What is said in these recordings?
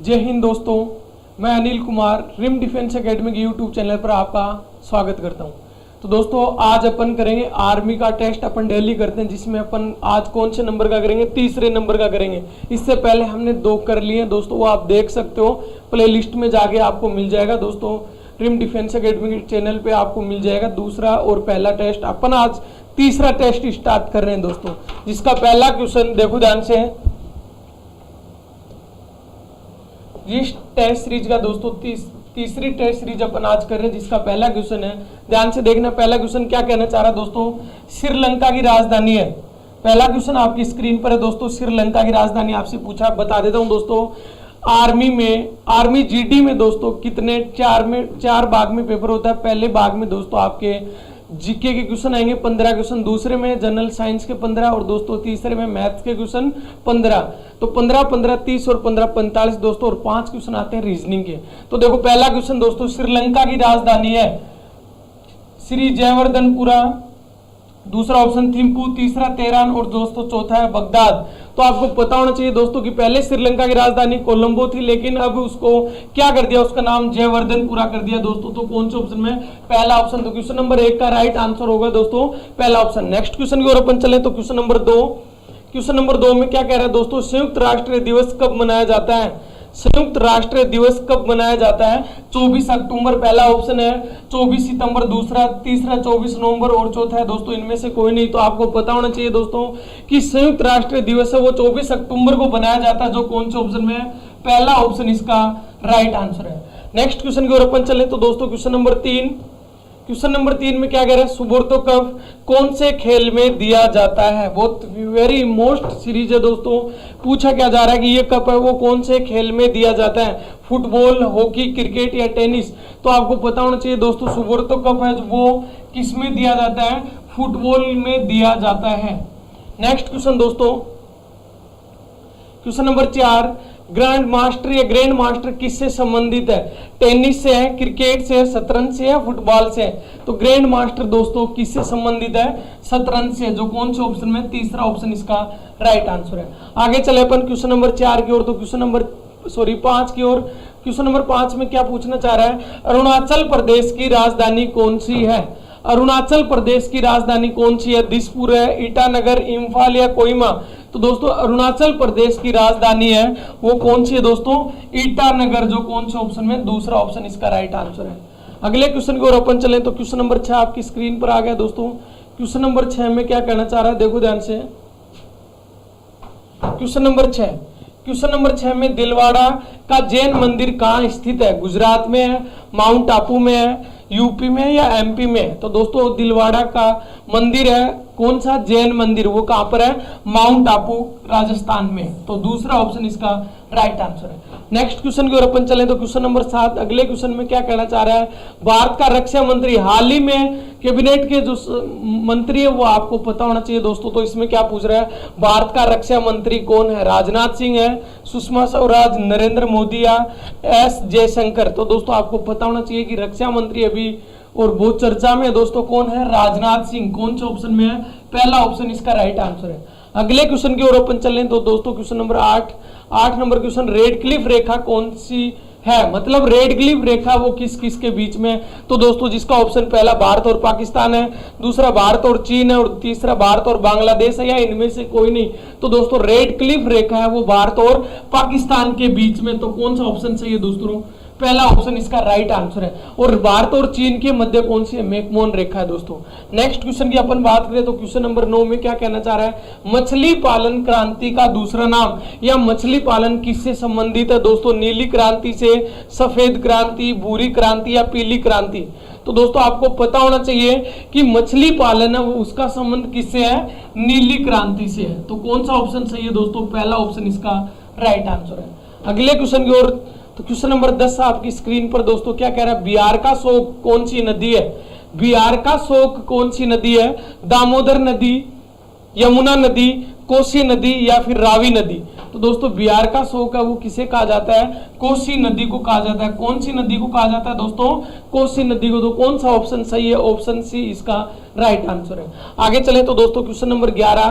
जय हिंद दोस्तों, मैं Anil Kumar rim defence academy के यूट्यूब चैनल पर आपका स्वागत करता हूं। तो दोस्तों आज अपन करेंगे आर्मी का टेस्ट। अपन डेली करते हैं, जिसमें अपन आज कौन से नंबर का करेंगे, तीसरे नंबर का करेंगे। इससे पहले हमने 2 कर लिए हैं दोस्तों, वो आप देख सकते हो, प्ले लिस्ट में जाके आपको मिल जाएगा दोस्तों। रिम डिफेंस एकेडमी के चैनल पे आपको मिल जाएगा दूसरा और पहला टेस्ट। अपन आज तीसरा टेस्ट स्टार्ट कर रहे हैं दोस्तों, जिसका पहला क्वेश्चन देखो ध्यान से। इस टेस्ट सीरीज का दोस्तों तीसरी टेस्ट सीरीज अपन आज कर रहे हैं, जिसका पहला क्वेश्चन है। ध्यान से देखना, पहला क्वेश्चन क्या कहना चाह रहा है दोस्तों। श्रीलंका की राजधानी है। पहला क्वेश्चन आपकी स्क्रीन पर है दोस्तों। श्रीलंका की राजधानी आपसे पूछा, बता देता हूं दोस्तों। आर्मी जीडी में दोस्तों कितने, 4 भाग में पेपर होता है। पहले भाग में दोस्तों आपके जीके के क्वेश्चन आएंगे 15 क्वेश्चन, दूसरे में जनरल साइंस के 15 और दोस्तों तीसरे में मैथ्स के क्वेश्चन 15। तो 15 15 30 और 15 45 दोस्तों, और 5 क्वेश्चन आते हैं रीजनिंग के। तो देखो पहला क्वेश्चन दोस्तों, श्रीलंका की राजधानी है श्री जयवर्धनपुरा, दूसरा ऑप्शन थिम्पू, तीसरा तेहरान और दोस्तों चौथा है बगदाद। तो आपको पता होना चाहिए दोस्तों कि पहले श्रीलंका की राजधानी कोलंबो थी, लेकिन अब उसको क्या कर दिया, उसका नाम जयवर्धनपुरा कर दिया दोस्तों। तो कौन से ऑप्शन में, पहला ऑप्शन। तो क्वेश्चन नंबर 1 का राइट आंसर होगा दोस्तों पहला ऑप्शन। नेक्स्ट क्वेश्चन की ओर अपन चले तो क्वेश्चन नंबर 2। क्वेश्चन नंबर 2 में क्या कह रहा है दोस्तों, संयुक्त राष्ट्र दिवस कब मनाया जाता है। संयुक्त राष्ट्र दिवस कब मनाया जाता है। 24 अक्टूबर पहला ऑप्शन है, 24 सितंबर दूसरा, तीसरा 24 नवंबर और चौथा है दोस्तों इनमें से कोई नहीं। तो आपको पता होना चाहिए दोस्तों कि संयुक्त राष्ट्र दिवस है वो 24 अक्टूबर को बनाया जाता है, जो कौन से ऑप्शन में है, पहला ऑप्शन इसका राइट आंसर है। नेक्स्ट क्वेश्चन की ओर अपन चले तो दोस्तों क्वेश्चन नंबर 3। क्वेश्चन नंबर 3 में क्या कह रहा है, सुब्रतो कप कौन से खेल में दिया जाता है। बहुत वेरी मोस्ट सीरीज है दोस्तों। पूछा क्या जा रहा है कि ये कप है वो कौन से खेल में दिया जाता है, फुटबॉल, हॉकी, क्रिकेट या टेनिस। तो आपको पता होना चाहिए दोस्तों सुब्रतो कप है वो किस में दिया जाता है, फुटबॉल में दिया जाता है। नेक्स्ट क्वेश्चन दोस्तों, क्वेश्चन नंबर 4, ग्रैंड मास्टर या ग्रैंड मास्टर किससे संबंधित है। टेनिस से है, क्रिकेट से है, शतरंज से है, फुटबॉल से है। तो ग्रैंड मास्टर दोस्तों किससे संबंधित है, शतरंज से, जो कौन से ऑप्शन में, तीसरा ऑप्शन इसका राइट आंसर है। आगे चले अपन क्वेश्चन नंबर 4 की ओर। तो क्वेश्चन नंबर 5 की ओर। क्वेश्चन नंबर 5 में क्या पूछना चाह रहा है, अरुणाचल प्रदेश की राजधानी कौन सी है। अरुणाचल प्रदेश की राजधानी कौन सी है, दिसपुर है, ईटानगर, इम्फाल या कोहिमा। तो दोस्तों अरुणाचल प्रदेश की राजधानी है वो कौन सी है दोस्तों, ईटानगर, जो कौन से ऑप्शन में, दूसरा ऑप्शन इसका राइट आंसर है। अगले क्वेश्चन की ओर अपन चलें तो क्वेश्चन नंबर 6 आपकी स्क्रीन पर आ गया दोस्तों। क्वेश्चन नंबर 6 में क्या कहना चाह रहा है, देखो ध्यान से। क्वेश्चन नंबर 6, क्वेश्चन नंबर 6 में दिलवाड़ा का जैन मंदिर कहाँ स्थित है, गुजरात में है, माउंट आबू में है, यूपी में या एमपी में। तो दोस्तों दिलवाड़ा का मंदिर है कौन सा, जैन मंदिर, वो कहां पर है, माउंट आबू राजस्थान में। तो दूसरा ऑप्शन इसका राइट आंसर है। नेक्स्ट क्वेश्चन की ओर अपन चलें तो क्वेश्चन नंबर 7। अगले क्वेश्चन में क्या कहना चाह रहा है, भारत का रक्षा मंत्री, हाल ही में कैबिनेट के जो मंत्री है वो आपको पता होना चाहिए दोस्तों। तो इसमें क्या पूछ रहा है, भारत का रक्षा मंत्री कौन है, राजनाथ सिंह है, सुषमा स्वराज, नरेंद्र मोदी या एस जयशंकर। तो दोस्तों आपको पता होना चाहिए कि रक्षा मंत्री अभी और बहुत चर्चा में दोस्तों कौन है, राजनाथ सिंह। कौन से ऑप्शन में है, पहला ऑप्शन इसका राइट आंसर है। अगले क्वेश्चन की ओर अपन चलें तो दोस्तों question number 8 number question, Radcliffe रेखा कौन सी है, मतलब रेड क्लिफ रेखा वो किस किस के बीच में। तो दोस्तों जिसका ऑप्शन पहला भारत और पाकिस्तान है, दूसरा भारत और चीन है और तीसरा भारत और बांग्लादेश है, या इनमें से कोई नहीं। तो दोस्तों रेड क्लिफ रेखा है वो भारत और पाकिस्तान के बीच में। तो कौन सा ऑप्शन सही है दोस्तों, पहला ऑप्शन इसका राइट आंसर है। और भारत और चीन के मध्य कौन सी है, मैकमोहन रेखा है दोस्तों। नेक्स्ट क्वेश्चन की अपन बात करें तो क्वेश्चन नंबर 9 में क्या कहना चाह रहा है, मछली पालन क्रांति का दूसरा नाम, या मछली पालन किससे संबंधित है दोस्तों, नीली क्रांति से, सफेद क्रांति, भूरी क्रांति या पीली क्रांति। तो दोस्तों आपको पता होना चाहिए कि मछली पालन है उसका संबंध किससे है, नीली क्रांति से है। तो कौन सा ऑप्शन सही है दोस्तों, पहला ऑप्शन इसका राइट आंसर है। अगले क्वेश्चन की ओर तो क्वेश्चन नंबर 10 आपकी स्क्रीन पर दोस्तों क्या कह रहा है, बिहार का शोक कौन सी नदी है। बिहार का शोक कौन सी नदी है, दामोदर नदी, यमुना नदी, कोसी नदी या फिर रावी नदी। तो दोस्तों बिहार का शोक है वो किसे कहा जाता है, कोसी नदी को कहा जाता है। कौन सी नदी को कहा जाता है दोस्तों, कोसी नदी को। तो कौन सा ऑप्शन सही है, ऑप्शन सी इसका राइट आंसर है। आगे चले तो दोस्तों question number 11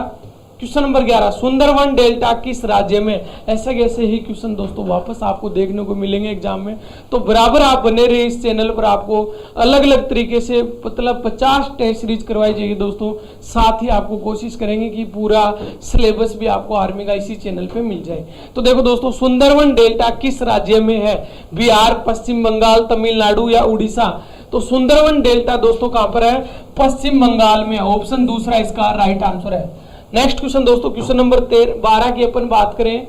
question number 11, Sundarvan delta किस राज्य में? ऐसे कैसे ही क्वेश्चन दोस्तों वापस आपको देखने को मिलेंगे एग्जाम में, तो बराबर आप बने रहिए इस चैनल पर। आपको अलग अलग तरीके से मतलब 50 टेस्ट सीरीज करवाई जाएगी दोस्तों। साथ ही आपको कोशिश करेंगे कि पूरा सिलेबस भी आपको आर्मी का इसी चैनल पे मिल जाए। तो देखो दोस्तों, सुंदरवन डेल्टा किस राज्य में है? बिहार, पश्चिम बंगाल, तमिलनाडु या उड़ीसा? तो सुंदरवन डेल्टा दोस्तों कहां पर है? पश्चिम बंगाल में। ऑप्शन दूसरा इसका राइट आंसर है। नेक्स्ट क्वेश्चन दोस्तों, क्वेश्चन नंबर 12 की अपन बात करें।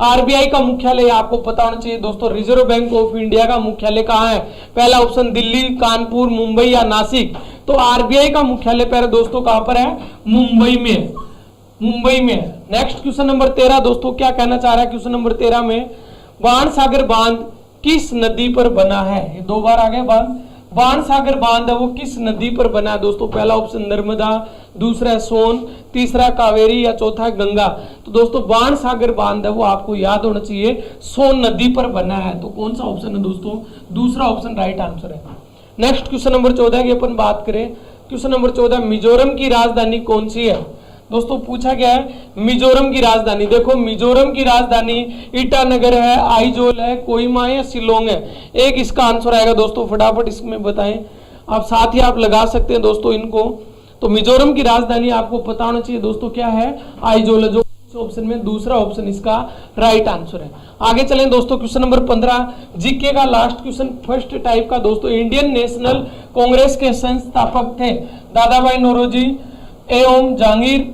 आरबीआई का मुख्यालय आपको पता होना चाहिए दोस्तों। रिजर्व बैंक ऑफ इंडिया का मुख्यालय कहां है? पहला ऑप्शन दिल्ली, कानपुर, मुंबई या नासिक? तो आरबीआई का मुख्यालय पहले दोस्तों कहां पर है? मुंबई में है, मुंबई में है। नेक्स्ट क्वेश्चन नंबर 13 दोस्तों, क्या कहना चाह रहा है क्वेश्चन नंबर 13 में? बाणसागर बांध किस नदी पर बना है? ये 2 बार आ गए बांध। बाणसागर बांध है वो किस नदी पर बना है दोस्तों? पहला ऑप्शन नर्मदा, दूसरा सोन, तीसरा कावेरी या चौथा गंगा? तो दोस्तों बाणसागर बांध है वो आपको याद होना चाहिए सोन नदी पर बना है। तो कौन सा ऑप्शन है दोस्तों? दूसरा ऑप्शन राइट आंसर है। नेक्स्ट क्वेश्चन नंबर 14 की अपन बात करें। क्वेश्चन नंबर 14, मिजोरम की राजधानी कौन सी है? दोस्तों पूछा गया है मिजोरम की राजधानी। देखो मिजोरम की राजधानी ईटानगर है, आइजोल है, कोहिमा है या शिलोंग है? एक इसका आंसर आएगा दोस्तों, फटाफट इसमें बताएं आप। साथ ही आप लगा सकते हैं दोस्तों इनको। तो मिजोरम की राजधानी आपको पता होना चाहिए दोस्तों क्या है? आइजोल है, जो ऑप्शन में दूसरा ऑप्शन इसका राइट आंसर है। आगे चलें दोस्तों, क्वेश्चन नंबर 15 जीके का लास्ट क्वेश्चन फर्स्ट टाइप का दोस्तों। इंडियन नेशनल कांग्रेस के संस्थापक थे दादा भाई नौरोजी, एओम जहांगीर,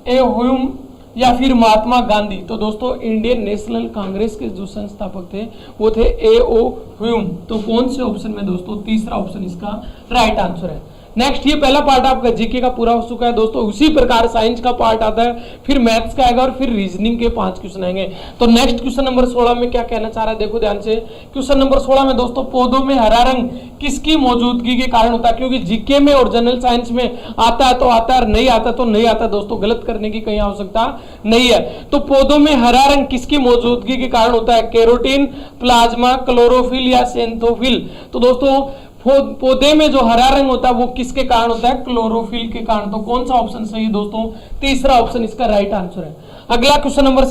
ए हुम या फिर महात्मा गांधी? तो दोस्तों इंडियन नेशनल कांग्रेस के जो संस्थापक थे वो थे ए ओ हुम। तो कौन से ऑप्शन में दोस्तों? तीसरा ऑप्शन इसका राइट आंसर है। नेक्स्ट, ये पहला पार्ट आपका जीके का पूरा हो चुका है दोस्तों। उसी प्रकार साइंस का पार्ट आता है, फिर मैथ्स का आएगा और फिर रीजनिंग के 5 क्वेश्चन आएंगे। तो नेक्स्ट क्वेश्चन नंबर 16 में क्या कहना चाह रहा है देखो ध्यान से। क्वेश्चन नंबर 16 में दोस्तों, पौधों में हरा रंग किसकी मौजूदगी के कारण होता है? क्योंकि जीके में और जनरल साइंस में आता है तो आता है, नहीं आता तो नहीं आता दोस्तों, गलत करने की कहीं आवश्यकता नहीं है। तो पौधों में हरा रंग किसकी मौजूदगी के कारण होता है? कैरोटीन, प्लाज्मा, क्लोरोफिल या सेंथोफिल? तो दोस्तों पौधे में जो हरा रंग होता है वो किसके कारण होता है? क्लोरोफिल के कारण। तो कौन सा ऑप्शन सही है दोस्तों? तीसरा ऑप्शन इसका राइट आंसर है। अगला क्वेश्चन नंबर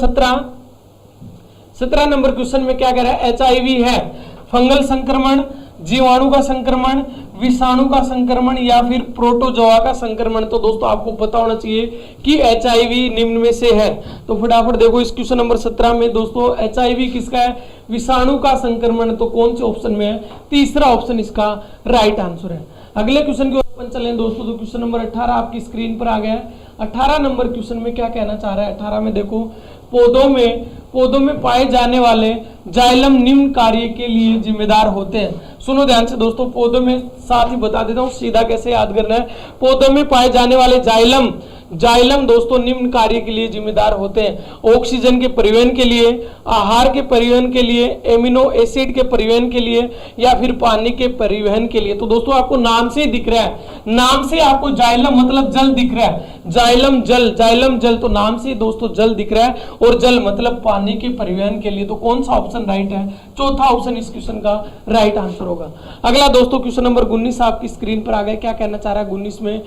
17 नंबर क्वेश्चन में क्या कह रहा है? एचआईवी है फंगल संक्रमण, जीवाणु का संक्रमण, विषाणु का संक्रमण या फिर प्रोटोजोआ का संक्रमण? तो दोस्तों आपको पता होना चाहिए कि एचआईवी निम्न में से है। तो फटाफट देखो इस क्वेश्चन नंबर 17 में दोस्तों एचआईवी किसका है? विषाणु का संक्रमण। तो कौन से ऑप्शन में है? तीसरा ऑप्शन इसका राइट आंसर है। अगले क्वेश्चन की ओर अपन चलें दोस्तों। तो क्वेश्चन नंबर 18 आपकी स्क्रीन पर आ गया है। 18 नंबर क्वेश्चन में क्या कहना चाह रहा है? 18 में देखो, पौधों में पाए जाने वाले जाइलम निम्न कार्य के लिए जिम्मेदार होते हैं। सुनो ध्यान से दोस्तों, पौधों में साथ ही बता देता हूं सीधा कैसे याद करना है। पौधों में पाए जाने वाले जाइलम दोस्तों निम्न कार्य के लिए जिम्मेदार होते हैं। ऑक्सीजन के परिवहन के लिए, आहार के परिवहन के लिए, एमिनो एसिड के परिवहन के लिए या फिर पानी के परिवहन के लिए? तो दोस्तों आपको नाम से ही दिख रहा है, नाम से आपको जाइलम मतलब जल दिख रहा है। जाइलम जल, तो नाम से दोस्तों जल दिख रहा है और जल मतलब पानी के परिवहन के लिए। तो कौन सा ऑप्शन राइट है? चौथा ऑप्शन इस क्वेश्चन का राइट आंसर होगा। अगला दोस्तों क्वेश्चन नंबर 19 आपकी स्क्रीन पर आ गया। क्या कहना चाह रहा है 19 में?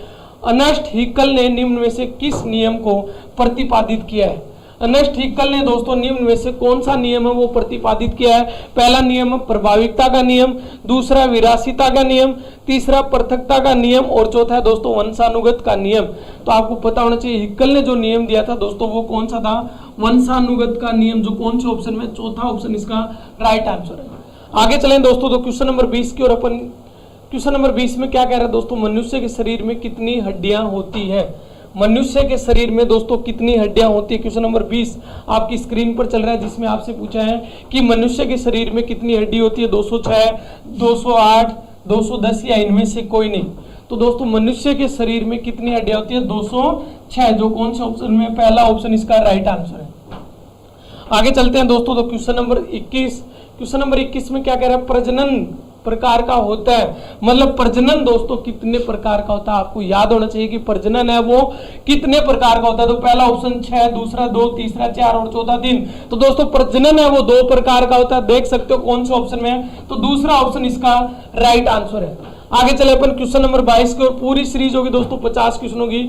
अर्नेस्ट हिकल ने निम्न में से किस नियम को प्रतिपादित किया है? अर्नेस्ट हिकल ने दोस्तों निम्न में से कौन सा नियम है वो प्रतिपादित किया है? पहला नियम है प्रभाविकता का नियम, दूसरा विरासिता का नियम, तीसरा पृथकता का नियम और चौथा है दोस्तों वंशानुगत का नियम। तो आपको पता होना चाहिए हिकल ने जो नियम दिया था दोस्तों वो कौन सा था? वंशानुगत का नियम। जो कौन से ऑप्शन में? चौथा ऑप्शन इसका राइट आंसर है। आगे चलें दोस्तों, तो क्वेश्चन नंबर 20 की ओर अपन। क्वेश्चन नंबर 20 में क्या कह रहा है दोस्तों? मनुष्य के शरीर में कितनी हड्डियां होती है? मनुष्य के शरीर में दोस्तों कितनी हड्डियां होती है? क्वेश्चन नंबर 20 आपकी स्क्रीन पर चल रहा है, जिसमें आपसे पूछा है कि मनुष्य के शरीर में कितनी हड्डी होती है? 206, 208, 210 या इनमें से कोई नहीं? तो दोस्तों मनुष्य के शरीर में कितनी हड्डियां होती है? 206। जो कौन से ऑप्शन में? पहला ऑप्शन इसका राइट आंसर है। आगे चलते हैं दोस्तों, तो क्वेश्चन नंबर 21 में क्या कह रहा है? प्रजनन प्रकार का होता है, मतलब प्रजनन दोस्तों कितने प्रकार का होता है? आपको याद होना चाहिए कि प्रजनन है वो कितने प्रकार का होता है। तो पहला ऑप्शन 6, दूसरा 2, तीसरा 4 और चौथा 3। तो दोस्तों प्रजनन है वो 2 प्रकार का होता है। देख सकते हो कौन से ऑप्शन में है? तो दूसरा ऑप्शन इसका राइट आंसर है। आगे चले अपन क्वेश्चन नंबर 22 की और पूरी सीरीज होगी दोस्तों 50 क्वेश्चनों की।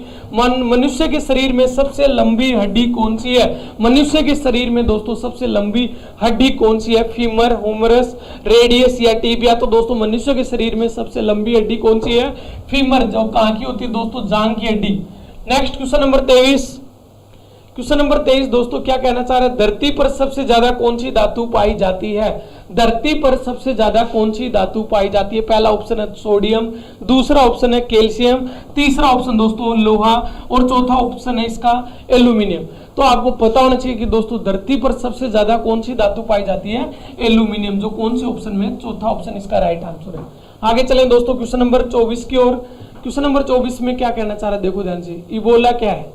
मनुष्य के शरीर में सबसे लंबी हड्डी कौन सी है? मनुष्य के शरीर में दोस्तों सबसे लंबी हड्डी कौन सी है? फीमर, हुमरस, रेडियस या टिबिया? तो दोस्तों मनुष्य के शरीर में सबसे लंबी हड्डी कौन सी है? फीमर, जो कहां की होती है दोस्तों? जांग की हड्डी। Next question number 23। Question number 23 दोस्तों क्या कहना चाह रहा है? धरती पर सबसे ज्यादा कौन सी धातु पाई जाती है? धरती पर सबसे ज्यादा कौन सी धातु पाई जाती है? पहला ऑप्शन है सोडियम, दूसरा ऑप्शन है कैल्शियम, तीसरा ऑप्शन दोस्तों लोहा और चौथा ऑप्शन है इसका एल्यूमिनियम। तो आपको पता होना चाहिए कि दोस्तों धरती पर सबसे ज्यादा कौन सी धातु पाई जाती है? एल्यूमिनियम, जो कौन से ऑप्शन में? चौथा ऑप्शन इसका राइट आंसर है। आगे चलें दोस्तों क्वेश्चन नंबर 24 की ओर। क्वेश्चन नंबर 24 में क्या कहना चाह रहा है? देखो ध्यान से, इबोला क्या है?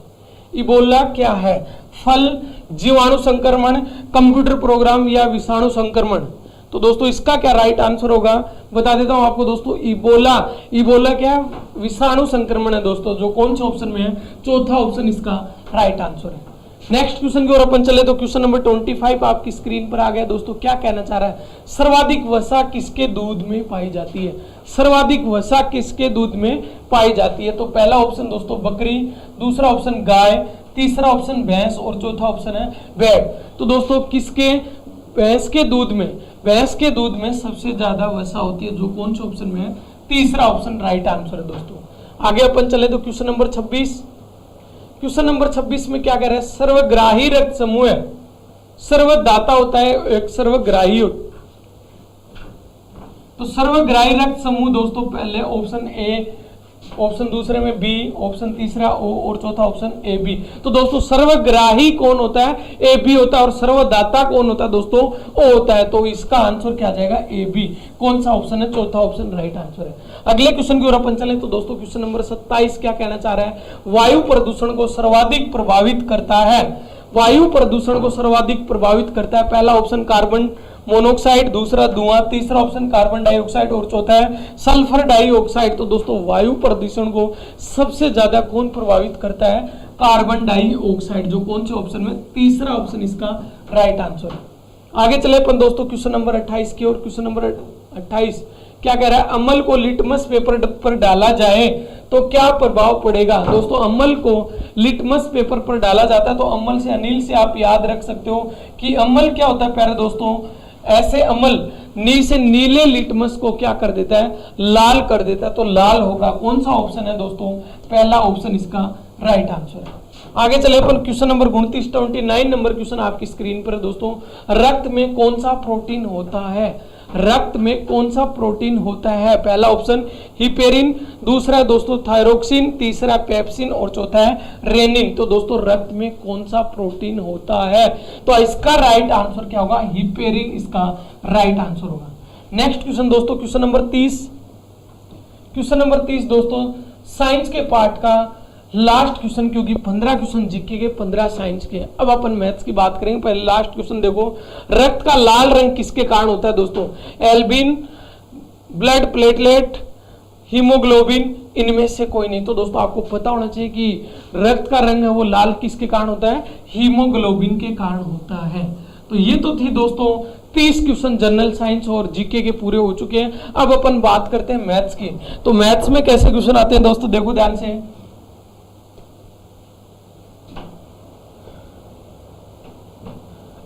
इबोला क्या है? फल, जीवाणु संक्रमण, कंप्यूटर प्रोग्राम या विषाणु संक्रमण? तो दोस्तों इसका क्या राइट आंसर होगा? बता देता हूं आपको दोस्तों, इबोला क्या है? विषाणु संक्रमण है दोस्तों, जो कौन से ऑप्शन में है? चौथा ऑप्शन इसका राइट आंसर है। नेक्स्ट क्वेश्चन की ओर अपन चले तो क्वेश्चन नंबर 25 आपकी स्क्रीन पर आ गया दोस्तों। क्या कहना चाह रहा है? सर्वाधिक वसा किसके दूध में पाई जाती है? सर्वाधिक वसा किसके दूध में पाई जाती है? तो पहला ऑप्शन दोस्तों बकरी, दूसरा ऑप्शन गाय, तीसरा ऑप्शन भैंस और चौथा ऑप्शन है भेड़। तो दोस्तों किसके? भैंस के दूध में, भैंस के दूध में सबसे ज्यादा वसा होती है, जो कौन से ऑप्शन में है? तीसरा ऑप्शन राइट आंसर है दोस्तों। आगे अपन चले तो क्वेश्चन नंबर 26। क्वेश्चन नंबर 26 में क्या कह रहा है? सर्वग्राही रक्त समूह है, सर्वदाता होता है, एक सर्वग्राही होता है। तो सर्वग्राही रक्त समूह दोस्तों पहले ऑप्शन ए, ऑप्शन दूसरे में बी, ऑप्शन तीसरा ओ और चौथा ऑप्शन ए बी। तो दोस्तों सर्वग्राही कौन होता है? ए बी होता है। और सर्वदाता कौन होता है दोस्तों? ओ होता है। तो इसका आंसर क्या जाएगा? A B. कौन सा ऑप्शन है? चौथा ऑप्शन राइट आंसर है। अगले क्वेश्चन की ओर अपन चलें तो दोस्तों क्वेश्चन नंबर 27 क्या कहना चाह रहा है? वायु प्रदूषण को सर्वाधिक प्रभावित करता है, वायु प्रदूषण को सर्वाधिक प्रभावित करता है। पहला ऑप्शन कार्बन मोनोऑक्साइड, दूसरा धुआं, तीसरा ऑप्शन कार्बन डाइऑक्साइड और चौथा है सल्फर डाइऑक्साइड। तो दोस्तों वायु प्रदूषण को सबसे ज्यादा कौन प्रभावित करता है? कार्बन डाइऑक्साइड, जो कौन से ऑप्शन में? तीसरा ऑप्शन इसका राइट आंसर है। आगे चले अपन दोस्तों क्वेश्चन नंबर 28 की ओर। क्वेश्चन नंबर 28 क्या कह रहा है? अम्ल को लिटमस पेपर पर डाला जाए तो क्या प्रभाव पड़ेगा? दोस्तों अम्ल को लिटमस पेपर पर डाला जाता है तो अम्ल से, अनिल से आप याद रख सकते हो कि अम्ल क्या होता है प्यारे दोस्तों? ऐसे अम्ल से नीले लिटमस को क्या कर देता है? लाल कर देता है। तो लाल होगा। कौन सा ऑप्शन है दोस्तों? पहला ऑप्शन इसका राइट आंसर है। आगे चले अपन क्वेश्चन नंबर 29 नंबर क्वेश्चन आपकी स्क्रीन पर है दोस्तों। रक्त में कौन सा प्रोटीन होता है? रक्त में कौन सा प्रोटीन होता है? पहला ऑप्शन हिपेरिन, दूसरा दोस्तों थायरोक्सिन, तीसरा पेप्सिन और चौथा है रेनिन। तो दोस्तों रक्त में कौन सा प्रोटीन होता है? तो इसका राइट आंसर क्या होगा? हिपेरिन इसका राइट आंसर होगा। नेक्स्ट क्वेश्चन दोस्तों क्वेश्चन नंबर 30। क्वेश्चन नंबर 30 दोस्तों साइंस के पार्ट का लास्ट क्वेश्चन, क्योंकि 15 क्वेश्चन जीके के 15 साइंस के। अब अपन मैथ्स की बात करेंगे। पहले लास्ट क्वेश्चन देखो, रक्त का लाल रंग किसके कारण होता है दोस्तों? एल्बिन, ब्लड प्लेटलेट, हीमोग्लोबिन, इनमें से कोई नहीं। तो दोस्तों आपको पता होना चाहिए कि रक्त का रंग है वो लाल किसके कारण होता है? हीमोग्लोबिन के कारण होता है। तो ये तो थी दोस्तों 30 क्वेश्चन जनरल साइंस और जीके के पूरे हो चुके हैं। अब अपन बात करते हैं मैथ्स की। तो मैथ्स में कैसे क्वेश्चन आते हैं दोस्तों, देखो ध्यान से।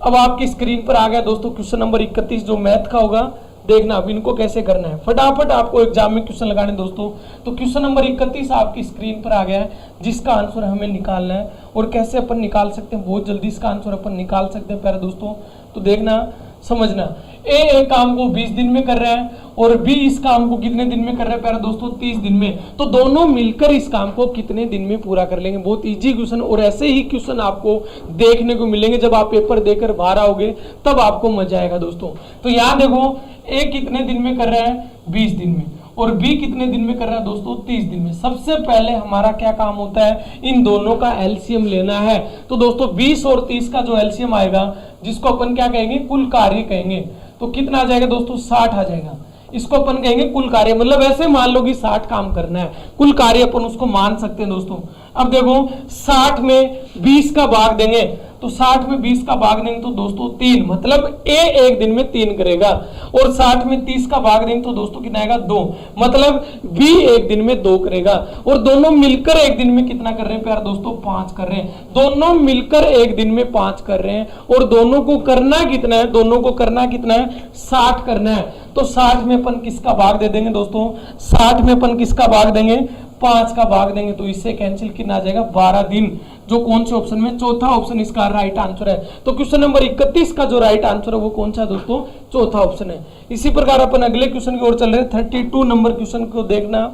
अब आपकी स्क्रीन पर आ गया दोस्तों क्वेश्चन नंबर 31 जो मैथ का होगा। देखना अब इनको कैसे करना है, फटाफट आपको एग्जाम में क्वेश्चन लगाने दोस्तों। तो क्वेश्चन नंबर 31 आपकी स्क्रीन पर आ गया है, जिसका आंसर हमें निकालना है। और कैसे अपन निकाल सकते हैं, बहुत जल्दी इसका आंसर अपन निकाल सकते हैं प्यारे दोस्तों। तो देखना, समझना, ए काम को 20 दिन में कर रहा है और बी इस काम को कितने दिन में कर रहा है प्यारे दोस्तों? 30 दिन में। तो दोनों मिलकर इस काम को कितने दिन में पूरा कर लेंगे? बहुत इजी क्वेश्चन। और ऐसे ही क्वेश्चन आपको देखने को मिलेंगे जब आप पेपर देकर बाहर आओगे, तब आपको मजा आएगा दोस्तों। तो यहाँ देखो, ए कितने दिन में कर रहा है? 20 दिन में। और बी कितने दिन में कर रहा है दोस्तों? 30 दिन में। सबसे पहले हमारा क्या काम होता है? इन दोनों का एलसीएम लेना है। तो दोस्तों 20 और 30 का जो एलसीएम आएगा, जिसको अपन क्या कहेंगे? कुल कार्य कहेंगे। तो कितना आ जाएगा दोस्तों? 60 आ जाएगा। इसको अपन कहेंगे कुल कार्य, मतलब ऐसे मान लो कि 60 काम करना है, कुल कार्य अपन उसको मान सकते हैं दोस्तों। अब देखो 60 में 20 का भाग देंगे तो 60 में 20 का भाग देंगे तो दोस्तों 3, मतलब ए एक दिन में 3 करेगा। और 60 में 30 का भाग देंगे तो दोस्तों कितना आएगा 2, मतलब बी एक दिन में 2 करेगा। और दोनों मिलकर एक दिन में कितना कर रहे हैं प्यारे दोस्तों 5 कर रहे हैं। दोनों मिलकर एक दिन में 5 कर रहे हैं और दोनों को करना कितना है, दोनों को करना कितना है 60 करना है। तो 60 में अपन किसका भाग दे देंगे दोस्तों, 60 में अपन किसका भाग देंगे 5 का भाग देंगे, तो इससे कैंसिल कितना आ जाएगा 12 दिन, जो कौन से ऑप्शन में, चौथा ऑप्शन इसका राइट आंसर है। तो क्वेश्चन नंबर 31 का जो राइट आंसर है वो कौन सा दोस्तों, चौथा ऑप्शन है। इसी प्रकार अपन अगले क्वेश्चन की ओर चल रहे हैं। 32 नंबर क्वेश्चन को देखना।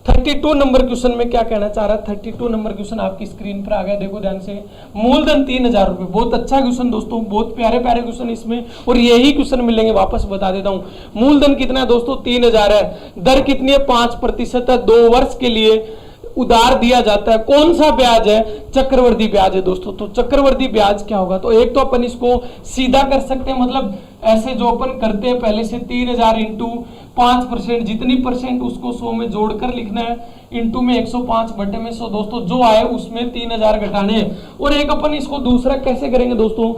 32 नंबर क्वेश्चन में क्या कहना चाह रहा है, 32 नंबर क्वेश्चन आपकी स्क्रीन पर आ गया, देखो ध्यान से। मूलधन 3000 रुपए, बहुत अच्छा क्वेश्चन दोस्तों, बहुत प्यारे प्यारे क्वेश्चन इसमें, और यही क्वेश्चन मिलेंगे, वापस बता देता हूं। मूलधन कितना है दोस्तों 3000 है, दर कितनी है 5% है, 2 वर्ष के लिए उधार दिया जाता है। कौन सा ब्याज है, चक्रवर्ती ब्याज है दोस्तों। तो चक्रवर्ती ब्याज क्या होगा, तो एक तो अपन इसको सीधा कर सकते हैं, मतलब ऐसे जो अपन करते हैं पहले से 3000 इंटू 5%, जितनी परसेंट उसको 100 में जोड़कर लिखना है, इंटू में 105 बटे में 100 दोस्तों, जो आए उसमें 3000 घटाने हैं। और एक अपन इसको दूसरा कैसे करेंगे दोस्तों,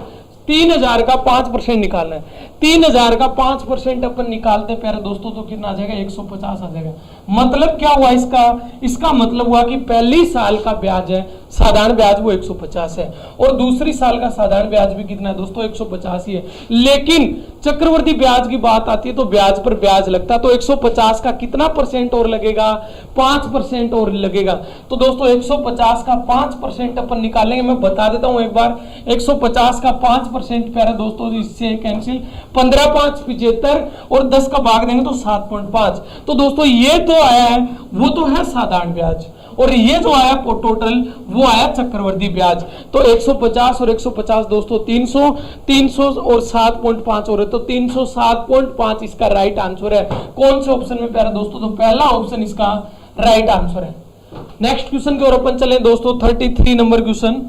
3000 का 5% निकालना है। 3000 का 5% अपन निकालते प्यारे दोस्तों तो कितना आ जाएगा 150 आ जाएगा। मतलब क्या हुआ इसका मतलब हुआ कि पहली साल का ब्याज है साधारण ब्याज वो 150 है, और दूसरी साल का साधारण ब्याज भी कितना है दोस्तों 150 ही है। लेकिन चक्रवर्ती ब्याज की बात आती है तो ब्याज पर ब्याज लगता है, तो 150 का कितना परसेंट और लगेगा, 5% और लगेगा। तो दोस्तों 150 का 5% अपन निकालेंगे, मैं बता देता हूं एक बार। 150 का 5% प्यारे दोस्तों इससे कैंसिल, 15 5 75 और 10 का भाग देंगे तो 7.5। तो दोस्तों ये तो आया है वो तो है साधारण ब्याज, और ये जो आया टोटल वो आया चक्रवर्ती ब्याज। तो 150 और 150 दोस्तों 300, 300 और 7.5 हो रहे, तो 307.5 इसका राइट आंसर है। कौन से ऑप्शन में प्यारे दोस्तों, तो पहला ऑप्शन इसका राइट आंसर है। नेक्स्ट क्वेश्चन की ओर अपन चले दोस्तों। 33 नंबर क्वेश्चन,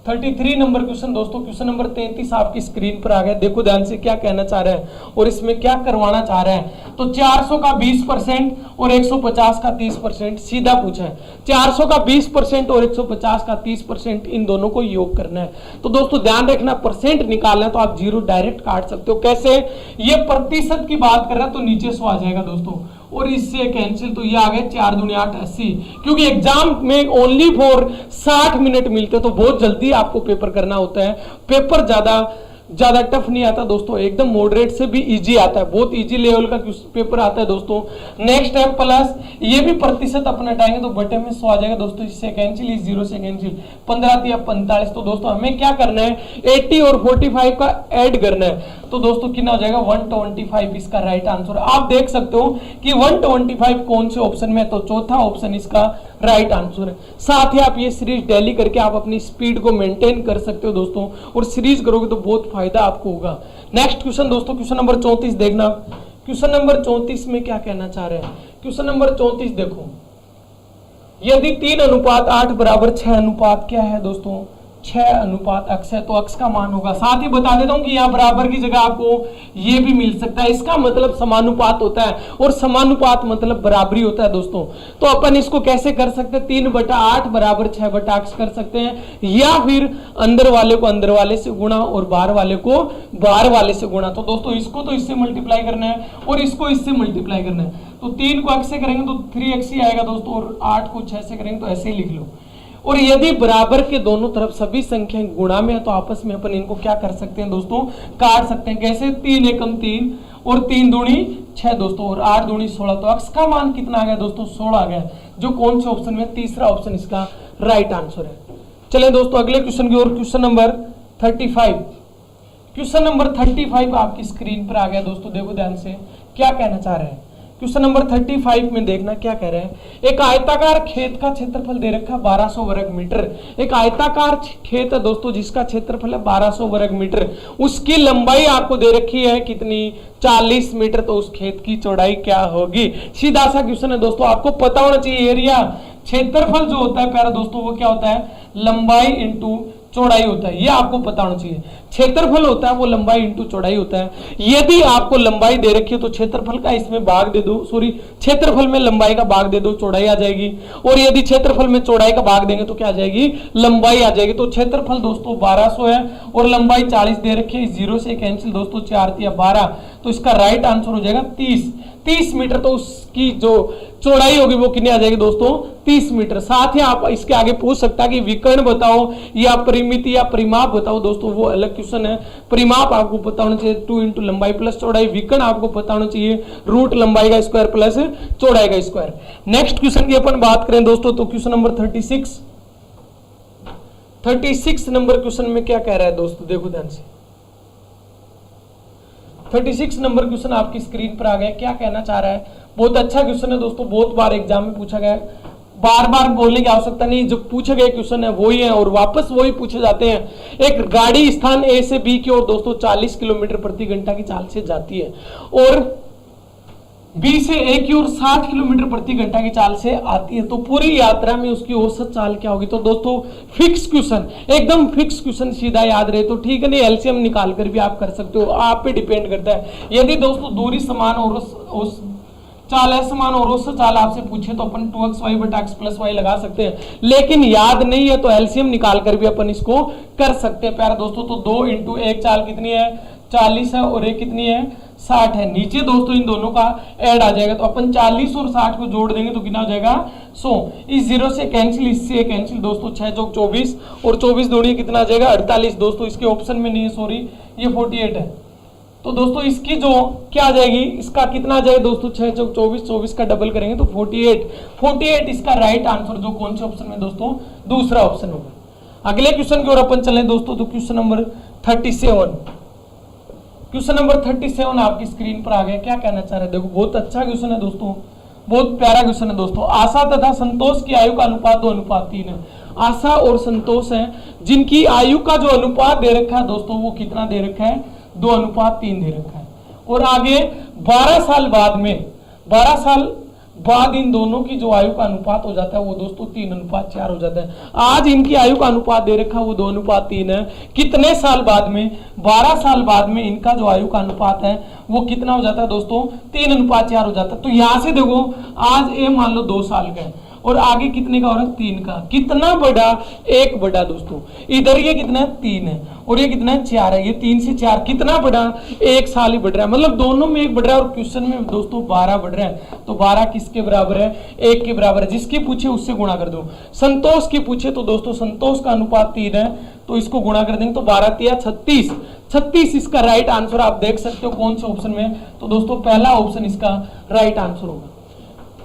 33 नंबर क्वेश्चन दोस्तों, क्वेश्चन नंबर 33 आपकी स्क्रीन पर आ गया। देखो ध्यान से क्या कहना चाह रहे हैं और इसमें क्या करवाना चाह रहे हैं। तो 400 का 20% और 150 का 30% सीधा पूछा है। 400 का 20% और 150 का 30% इन दोनों को योग करना है। तो दोस्तों ध्यान रखना, परसेंट निकालना है तो आप जीरो डायरेक्ट काट सकते हो। कैसे, ये प्रतिशत की बात कर रहा है तो नीचे 100 आ जाएगा दोस्तों, और इससे कैंसिल, तो ये आ गए 4 दूनी 8 80। क्योंकि एग्जाम में ओनली फॉर 60 मिनट मिलते हैं तो बहुत जल्दी आपको पेपर करना होता है। पेपर ज्यादा टफ नहीं आता दोस्तों, एकदम मॉडरेट से भी इजी आता है, बहुत इजी लेवल का पेपर आता है दोस्तों। नेक्स्ट है प्लस, ये भी प्रतिशत अपना हटाएंगे तो बटे में 100 आ जाएगा दोस्तों, इससे कैंसिल, इस 0 से कैंसिल, 15 या 45। तो दोस्तों हमें क्या करना है 80 और 45 का ऐड करना है, तो दोस्तों कितना हो जाएगा 125 इसका राइट आंसर। आप देख सकते हो कि 125 कौन से ऑप्शन में है, तो चौथा ऑप्शन इसका राइट आंसर है। साथ ही आप ये सीरीज डेली करके आप अपनी स्पीड को मेंटेन कर सकते हो दोस्तों, और सीरीज करोगे तो बहुत फायदा आपको होगा। नेक्स्ट क्वेश्चन दोस्तों, क्वेश्चन नंबर 34 देखना। क्वेश्चन नंबर 34 में क्या कहना चाह रहे हैं, क्वेश्चन नंबर 34 देखो, यदि 3:8 बराबर 6 क्या है दोस्तों, 6 अक्ष है, तो अक्ष का मान होगा। साथ ही बता देता हूं कि यहाँ बराबर की जगह आपको ये भी मिल सकता है, इसका मतलब समानुपात होता है, और समानुपात मतलब बराबरी होता है दोस्तों। तो अपन इसको कैसे कर सकते हैं, 3/8 बराबर 6/अक्ष कर सकते हैं, या फिर अंदर वाले को अंदर वाले से गुणा और बाहर वाले को बाहर वाले से गुणा। तो दोस्तों इसको तो इससे मल्टीप्लाई करना है और इसको इससे मल्टीप्लाई करना है। तो 3 को अक्ष से करेंगे तो 3x ही आएगा दोस्तों, और 8 को 6 से करेंगे तो ऐसे ही लिख लो। और यदि बराबर के दोनों तरफ सभी संख्याएं गुणा में है तो आपस में अपन इनको क्या कर सकते हैं दोस्तों, काट सकते हैं। कैसे, 3 एकम 3 और 3 दूनी 6 दोस्तों, और 8 दूनी 16। तो अक्ष का मान कितना आ गया दोस्तों 16 आ गया, जो कौन से ऑप्शन में, तीसरा ऑप्शन इसका राइट आंसर है। चले दोस्तों अगले क्वेश्चन की ओर, क्वेश्चन नंबर 35। क्वेश्चन नंबर 35 आपकी स्क्रीन पर आ गया दोस्तों, देखो ध्यान से क्या कहना चाह रहे हैं। क्वेश्चन नंबर 35 में देखना क्या कह रहे हैं। एक आयताकार खेत का क्षेत्रफल दे रखा है 1200 वर्ग मीटर। एक आयताकार खेत है दोस्तों जिसका क्षेत्रफल है 1200 वर्ग मीटर, उसकी लंबाई आपको दे रखी है कितनी, 40 मीटर। तो उस खेत की चौड़ाई क्या होगी। सीधा सा क्वेश्चन है दोस्तों, आपको पता होना चाहिए एरिया। क्षेत्रफल जो होता है प्यारा दोस्तों वो क्या होता है, लंबाई इंटू चौड़ाई होता है, ये आपको पता होना चाहिए। क्षेत्रफल होता है वो लंबाई इंटू चौड़ाई होता है। यदि आपको लंबाई दे रखी है तो क्षेत्रफल का इसमें भाग दे दो, सॉरी क्षेत्रफल में लंबाई का भाग दे दो, चौड़ाई आ जाएगी। और यदि क्षेत्रफल में चौड़ाई का भाग देंगे तो क्या आ जाएगी, लंबाई आ जाएगी। तो क्षेत्रफल दोस्तों 1200 है और लंबाई 40 दे रखी है, 0 से कैंसिल दोस्तों, 4 या 12, तो इसका राइट आंसर हो जाएगा 30 मीटर। तो उसकी जो चौड़ाई होगी वो कितनी आ जाएगी दोस्तों, 30 मीटर। साथ ही आप इसके आगे पूछ सकता है कि विकर्ण बताओ या परिमिति या परिमाप बताओ, दोस्तों वो अलग क्वेश्चन है। परिमाप आपको पता होना चाहिए 2 इंटू लंबाई प्लस चौड़ाई, विकर्ण आपको पता होना चाहिए रूट लंबाई का स्क्वायर प्लस चौड़ाई का स्क्वायर। नेक्स्ट क्वेश्चन की अपन बात करें दोस्तों तो क्वेश्चन नंबर 36 नंबर क्वेश्चन में क्या कह रहा है दोस्तों, देखो ध्यान से। 36 नंबर क्वेश्चन आपकी स्क्रीन पर आ गया। क्या कहना चाह रहा है, बहुत अच्छा क्वेश्चन है दोस्तों, बहुत बार एग्जाम में पूछा गया है, बार बार बोलने की आवश्यकता नहीं, जो पूछे गए क्वेश्चन है वही है और वापस वही पूछे जाते हैं। एक गाड़ी स्थान ए से बी की ओर दोस्तों 40 किलोमीटर प्रति घंटा की चाल से जाती है और बी से ए की ओर 60 किलोमीटर प्रति घंटा की चाल से आती है, तो पूरी यात्रा में उसकी औसत चाल क्या होगी। तो दोस्तों फिक्स क्वेश्चन, एकदम फिक्स क्वेश्चन, सीधा याद रहे तो ठीक है, नहीं एलसीएम निकाल कर भी आप कर सकते हो, आप पे डिपेंड करता है। यदि दोस्तों दूरी समान और उस चाल है समान और औसत चाल आपसे पूछे तो अपन 2xy बटा x प्लस वाई लगा सकते हैं, लेकिन याद नहीं है तो एलसीएम निकाल कर भी अपन इसको कर सकते हैं प्यारे दोस्तों। तो 2 इंटू एक चाल कितनी है, 40 है और एक कितनी है, 60 है। नीचे दोस्तों इन दोनों का ऐड आ जाएगा तो अपन 40 और 60 को जोड़ देंगे तो कितना हो जाएगा 100। इस 0 से कैंसिल, इससे कैंसिल दोस्तों, 6 चौक 24 और 24 जोड़िए कितना आ जाएगा 48। दोस्तों इसके ऑप्शन में नहीं है, सॉरी ये 48 है। तो दोस्तों इसकी जो क्या आ जाएगी, इसका कितना आ जाएगा दोस्तों 6 चौक 24, 24 का डबल करेंगे तो 48 इसका राइट आंसर जो कौन से ऑप्शन में दोस्तों, दूसरा ऑप्शन होगा। अगले क्वेश्चन की ओर अपन चलें दोस्तों तो क्वेश्चन नंबर 37। क्वेश्चन नंबर 37 आपकी स्क्रीन पर आ गया। क्या कहना चाह रहे हैं, देखो बहुत अच्छा क्वेश्चन है दोस्तों, बहुत प्यारा क्वेश्चन है दोस्तों। आशा तथा संतोष की आयु का अनुपात 2:3 है। आशा और संतोष है जिनकी आयु का जो अनुपात दे रखा है दोस्तों वो कितना दे रखा है, 2:3 दे रखा है। और आगे 12 साल बाद इन दोनों की जो आयु का अनुपात हो जाता है वो दोस्तों 3:4 हो जाता है। आज इनकी आयु का अनुपात दे रखा है वो 2:3 है। कितने साल बाद में, 12 साल बाद में इनका जो आयु का अनुपात है वो कितना हो जाता है दोस्तों, 3:4 हो जाता है। तो यहां से देखो आज ए मान लो 2 साल का है और आगे कितने का हो रहा है, 3 का। कितना बड़ा, 1 बड़ा दोस्तों। इधर ये कितना है, 3 है और ये कितना है, 4 है। ये 3 से 4 कितना बढ़ा, 1 साल ही बढ़ रहा है, मतलब दोनों में 1 बढ़ रहा है। और क्वेश्चन में दोस्तों 12 बढ़ रहा है, तो 12 किसके बराबर है, 1 के बराबर है। जिसकी पूछे उससे गुणा कर दो। संतोष की पूछे तो दोस्तों संतोष का अनुपात 3 है, तो इसको गुणा कर देंगे तो 12 × 36 इसका राइट आंसर आप देख सकते हो कौन से ऑप्शन में, तो दोस्तों पहला ऑप्शन इसका राइट आंसर होगा।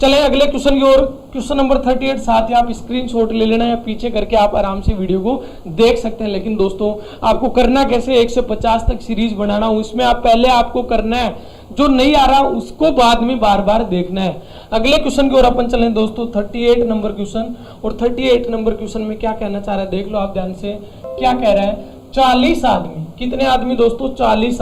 चले अगले क्वेश्चन की ओर। क्वेश्चन नंबर 38, साथ ही आप स्क्रीनशॉट ले लेना या पीछे करके आप आराम से वीडियो को देख सकते हैं। लेकिन दोस्तों आपको करना कैसे, 1 से 50 तक सीरीज बनाना हूं, इसमें आप पहले आपको करना है, जो नहीं आ रहा उसको बाद में बार बार देखना है। अगले क्वेश्चन की ओर अपन चलें दोस्तों, 38 नंबर क्वेश्चन। और 38 नंबर क्वेश्चन में क्या कहना चाह रहा है, देख लो आप ध्यान से। क्या कह रहा है, 40 आदमी, कितने आदमी दोस्तों, 40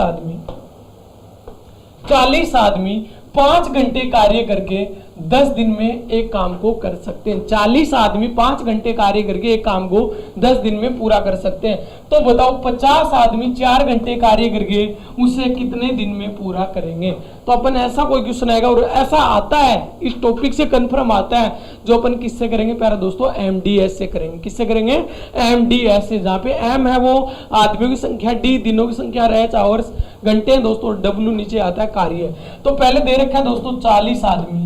आदमी 5 घंटे कार्य करके 10 दिन में एक काम को कर सकते हैं। 40 आदमी 5 घंटे कार्य करके एक काम को 10 दिन में पूरा कर सकते हैं। तो बताओ 50 आदमी 4 घंटे कार्य करके उसे कितने दिन में पूरा करेंगे। तो अपन ऐसा कोई क्वेश्चन आएगा और ऐसा आता है, इस टॉपिक से कंफर्म आता है, जो अपन किससे करेंगे प्यारे दोस्तों, एमडीएस से करेंगे। किससे करेंगे, एमडीएस से, जहां पे एम है वो आदमियों की संख्या, डी दिनों की संख्या, रैच आवर्स घंटे दोस्तों, डब्ल्यू नीचे आता है कार्य। तो पहले दे रखा है दोस्तों 40 आदमी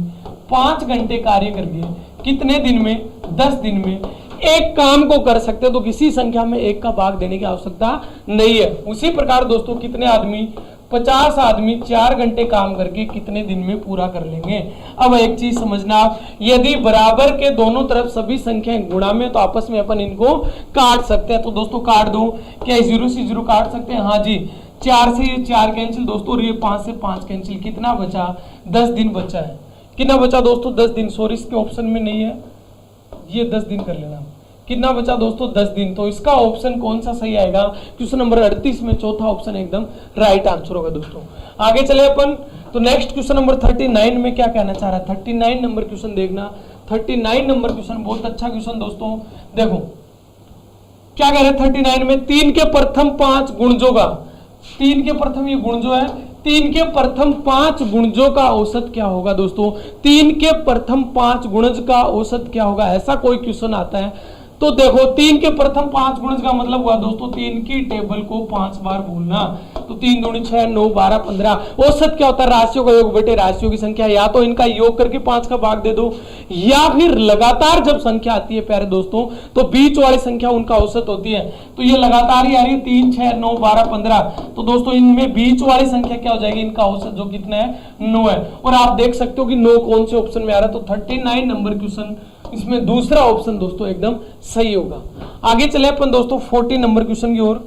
5 घंटे कार्य करके कितने दिन में, 10 दिन में एक काम को कर सकते हैं। तो किसी संख्या में 1 का भाग देने की आवश्यकता नहीं है। उसी प्रकार दोस्तों कितने आदमी, 50 आदमी 4 घंटे काम करके कितने दिन में पूरा कर लेंगे। अब एक चीज समझना, यदि बराबर के दोनों तरफ सभी संख्याएं गुणा में, तो आपस में अपन इनको काट सकते हैं। तो दोस्तों काट दो, क्या 0 से 0 काट सकते हैं, हाँ जी। 4 से ये 4 कैंसिल दोस्तों, और ये 5 से 5 कैंसिल, कितना बचा, 10 दिन बचा है। कितना बचा दोस्तों, 10 दिन, सॉरी इसके ऑप्शन में नहीं है, ये 10 दिन कर लेना। कितना बचा दोस्तों, 10 दिन। तो इसका ऑप्शन कौन सा सही आएगा, क्वेश्चन नंबर 38 में चौथा ऑप्शन एकदम राइट आंसर होगा दोस्तों। आगे चले अपन, तो नेक्स्ट क्वेश्चन नंबर 39 में क्या कहना चाह रहा है, 39 नंबर क्वेश्चन देखना। 39 नंबर क्वेश्चन बहुत अच्छा क्वेश्चन दोस्तों। देखो क्या कह रहे हैं 39 में, 3 के प्रथम 5 गुणजों का, 3 के प्रथम ये गुणजों है, 3 के प्रथम 5 गुणजों का औसत क्या होगा दोस्तों, 3 के प्रथम 5 गुणज का औसत क्या होगा, ऐसा कोई क्वेश्चन आता है तो देखो 3 के प्रथम 5 गुणज का मतलब हुआ दोस्तों 3 की टेबल को 5 बार बोलना, तो 3 दूनी 6, 9, 12, 15। औसत क्या होता है, राशियों का योग बेटे, राशियों की संख्या, या तो इनका योग करके 5 का भाग दे दो, या फिर लगातार जब संख्या आती है प्यारे दोस्तों तो बीच वाली संख्या उनका औसत होती है, तो ये लगातार ही आ रही है 3, 6, 9, 12, 15, तो दोस्तों इनमें बीच वाली संख्या क्या हो जाएगी, इनका औसत जो कितना है 9 है। और आप देख सकते हो कि 9 कौन से ऑप्शन में आ रहा है, तो 39 नंबर क्वेश्चन इसमें दूसरा ऑप्शन दोस्तों एकदम सही होगा। आगे चले अपन दोस्तों 40 नंबर क्वेश्चन की ओर।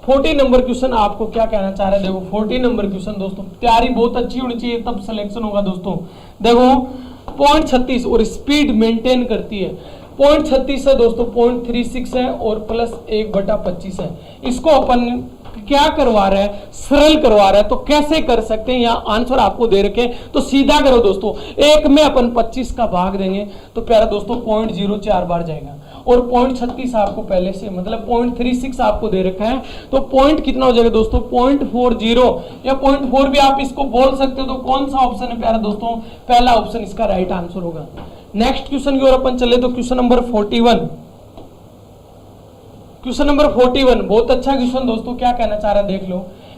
40 नंबर क्वेश्चन आपको क्या कहना चाह रहे हैं, देखो 40 नंबर क्वेश्चन दोस्तों तैयारी बहुत अच्छी होनी चाहिए तब सिलेक्शन होगा दोस्तों। देखो 0.36 और स्पीड मेंटेन करती है, 0.36 है दोस्तों, 0.36 है और प्लस 1/25 है। इसको अपन क्या करवा रहा है, सरल करवा रहा है, तो कैसे कर सकते हैं, यहाँ आंसर आपको दे रखे तो सीधा करो दोस्तों, एक में अपन 25 का भाग देंगे तो प्यारा दोस्तों 0.04 बार जाएगा, और 0.36 आपको पहले से मतलब 0.36 आपको दे रखा है, तो पॉइंट कितना हो जाएगा दोस्तों 0.40 या 0.4 भी आप इसको बोल सकते हो। तो कौन सा ऑप्शन है प्यारा दोस्तों, पहला ऑप्शन इसका राइट आंसर होगा। नेक्स्ट क्वेश्चन की ओर अपन चले तो क्वेश्चन नंबर 41। क्वेश्चन नंबर 41 बहुत अच्छा क्वेश्चन दोस्तों, क्या कहना चाह रहा है देख लो।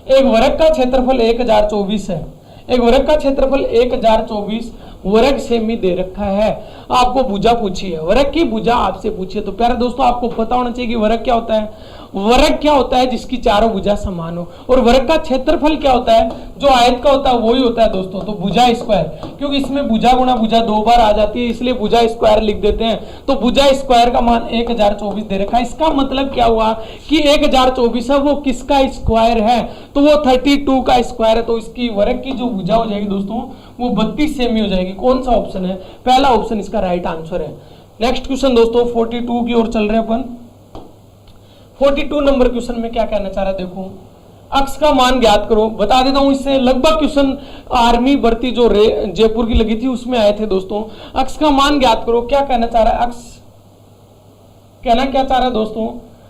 एक वर्ग का क्षेत्रफल 1024 है, एक वर्ग का क्षेत्रफल 1024 वर्ग सेमी दे रखा है, आपको भुजा पूछी है, वर्ग की भुजा आपसे पूछी है। तो प्यारे दोस्तों आपको पता होना चाहिए कि वर्ग क्या होता है, वर्ग क्या होता है जिसकी चारों भुजा समान हो, और वर्ग का क्षेत्रफल क्या होता है, जो आयत का होता है वही होता है दोस्तों, तो भुजा स्क्वायर, क्योंकि इसमें भुजा गुणा भुजा 2 बार आ जाती है इसलिए भुजा स्क्वायर लिख देते हैं। तो भुजा स्क्वायर का मान 1024 दे रखा है, इसका मतलब क्या हुआ कि 1024 है वो किसका स्क्वायर है, तो वो 32 का स्क्वायर है, तो इसकी वर्ग की जो भुजा हो जाएगी दोस्तों वो 32 सेमी हो जाएगी। कौन सा ऑप्शन है, पहला ऑप्शन इसका राइट आंसर है। नेक्स्ट क्वेश्चन दोस्तों 42 की ओर चल रहे हैं अपन। 42 नंबर क्वेश्चन में क्या कहना चाह रहा है, देखो अक्स का मान ज्ञात करो। बता देता हूं इससे लगभग क्वेश्चन आर्मी भर्ती जो जयपुर की लगी थी उसमें आए थे दोस्तों। अक्स का मान ज्ञात करो, क्या कहना चाह रहा है, अक्स कहना क्या चाह रहा है दोस्तों,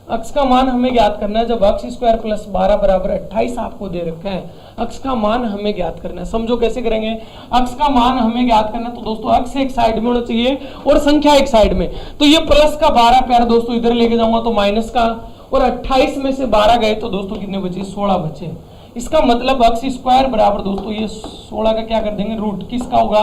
अक्स का मान हमें ज्ञात करना है जब अक्स स्क्वायर प्लस 12 बराबर 28 आपको दे रखा है। अक्स का मान हमें ज्ञात करना है, समझो कैसे करेंगे। अक्स का मान हमें ज्ञात करना है तो दोस्तों अक्स एक साइड में होना चाहिए और संख्या एक साइड में, तो ये प्लस का 12 प्यारा दोस्तों इधर लेके जाऊंगा तो माइनस का, और 28 में से 12 गए तो दोस्तों कितने बचे, 16 बचे। इसका मतलब अक्स स्क्वायर बराबर दोस्तों ये 16 का क्या कर देंगे रूट, किसका होगा